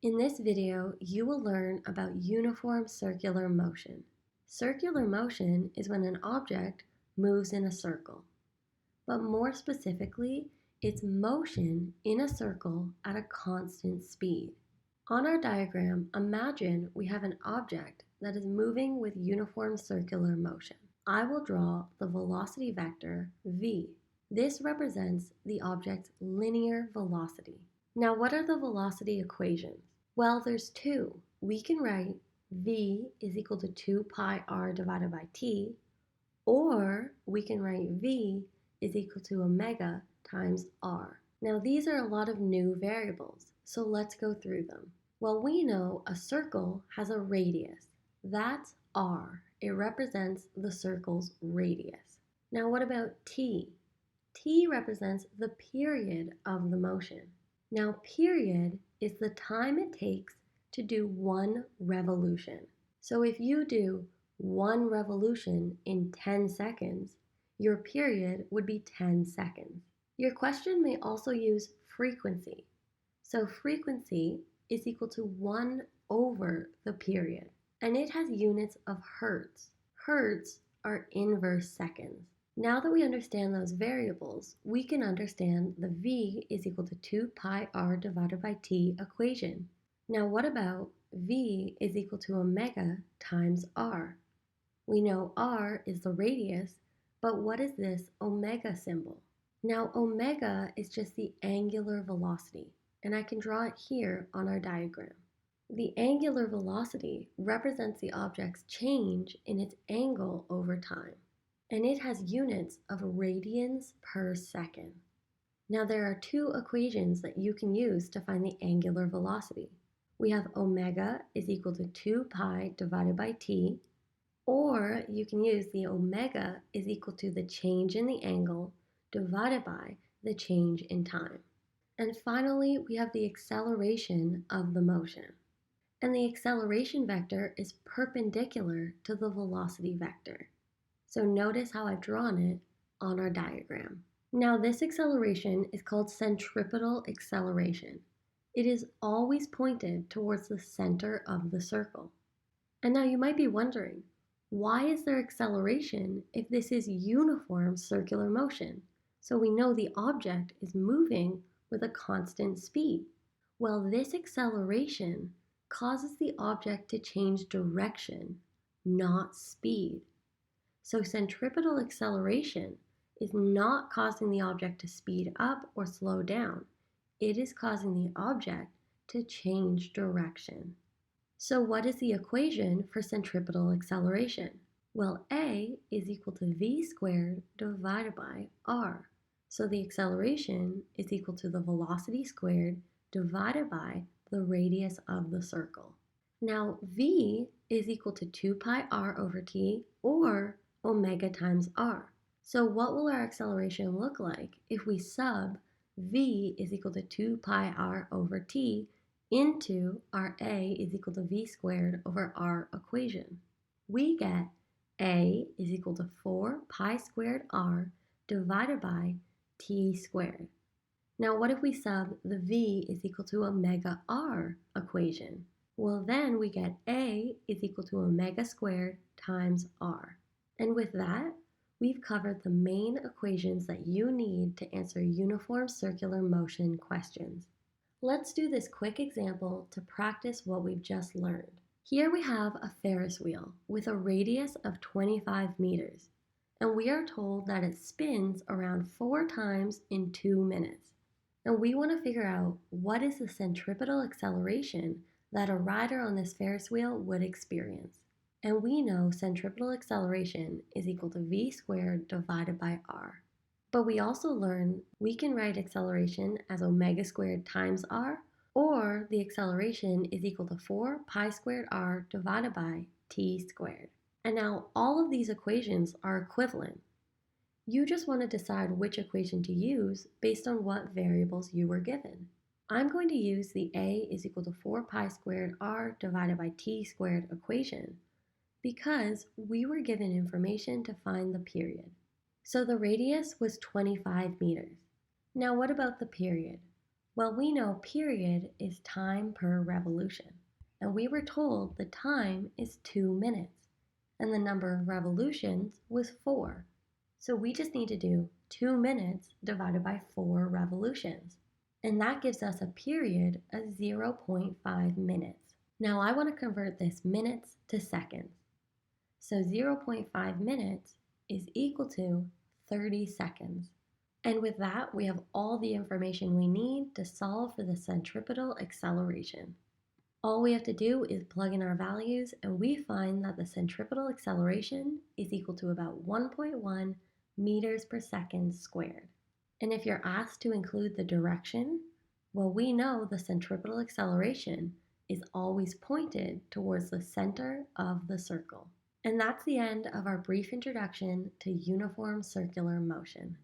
In this video, you will learn about uniform circular motion. Circular motion is when an object moves in a circle, but more specifically, it's motion in a circle at a constant speed. On our diagram, imagine we have an object that is moving with uniform circular motion. I will draw the velocity vector v. This represents the object's linear velocity. Now, what are the velocity equations? Well, there's two. We can write v is equal to 2 pi r divided by t, or we can write v is equal to omega times r. Now, these are a lot of new variables, so let's go through them. Well, we know a circle has a radius. That's r. It represents the circle's radius. Now, what about t? T represents the period of the motion. Now, period is the time it takes to do one revolution. So if you do one revolution in 10 seconds, your period would be 10 seconds. Your question may also use frequency. So frequency is equal to 1 over the period, and it has units of hertz. Hertz are inverse seconds. Now that we understand those variables, we can understand the v is equal to 2 pi r divided by t equation. Now what about v is equal to omega times r? We know r is the radius, but what is this omega symbol? Now omega is just the angular velocity, and I can draw it here on our diagram. The angular velocity represents the object's change in its angle over time, and it has units of radians per second. Now there are two equations that you can use to find the angular velocity. We have omega is equal to 2 pi divided by t, or you can use the omega is equal to the change in the angle divided by the change in time. And finally, we have the acceleration of the motion. And the acceleration vector is perpendicular to the velocity vector. So notice how I've drawn it on our diagram. Now this acceleration is called centripetal acceleration. It is always pointed towards the center of the circle. And now you might be wondering, why is there acceleration if this is uniform circular motion? So we know the object is moving with a constant speed. Well, this acceleration causes the object to change direction, not speed. So centripetal acceleration is not causing the object to speed up or slow down. It is causing the object to change direction. So what is the equation for centripetal acceleration? Well, A is equal to v squared divided by r. So the acceleration is equal to the velocity squared divided by the radius of the circle. Now v is equal to 2 pi r over t, or omega times r. So what will our acceleration look like if we sub v is equal to 2 pi r over t into our a is equal to v squared over r equation? We get a is equal to 4 pi squared r divided by t squared. Now what if we sub the v is equal to omega r equation? Well, then we get a is equal to omega squared times r. And with that, we've covered the main equations that you need to answer uniform circular motion questions. Let's do this quick example to practice what we've just learned. Here we have a Ferris wheel with a radius of 25 meters, and we are told that it spins around 4 times in 2 minutes. And we want to figure out what is the centripetal acceleration that a rider on this Ferris wheel would experience. And we know centripetal acceleration is equal to v squared divided by r. But we also learned we can write acceleration as omega squared times r, or the acceleration is equal to 4 pi squared r divided by t squared. And now all of these equations are equivalent. You just want to decide which equation to use based on what variables you were given. I'm going to use the a is equal to 4 pi squared r divided by t squared equation, because we were given information to find the period. So the radius was 25 meters. Now what about the period? Well, we know period is time per revolution, and we were told the time is 2 minutes, and the number of revolutions was 4. So we just need to do 2 minutes divided by 4 revolutions, and that gives us a period of 0.5 minutes. Now I want to convert this minutes to seconds. So 0.5 minutes is equal to 30 seconds. And with that, we have all the information we need to solve for the centripetal acceleration. All we have to do is plug in our values, and we find that the centripetal acceleration is equal to about 1.1 meters per second squared. And if you're asked to include the direction, well, we know the centripetal acceleration is always pointed towards the center of the circle. And that's the end of our brief introduction to uniform circular motion.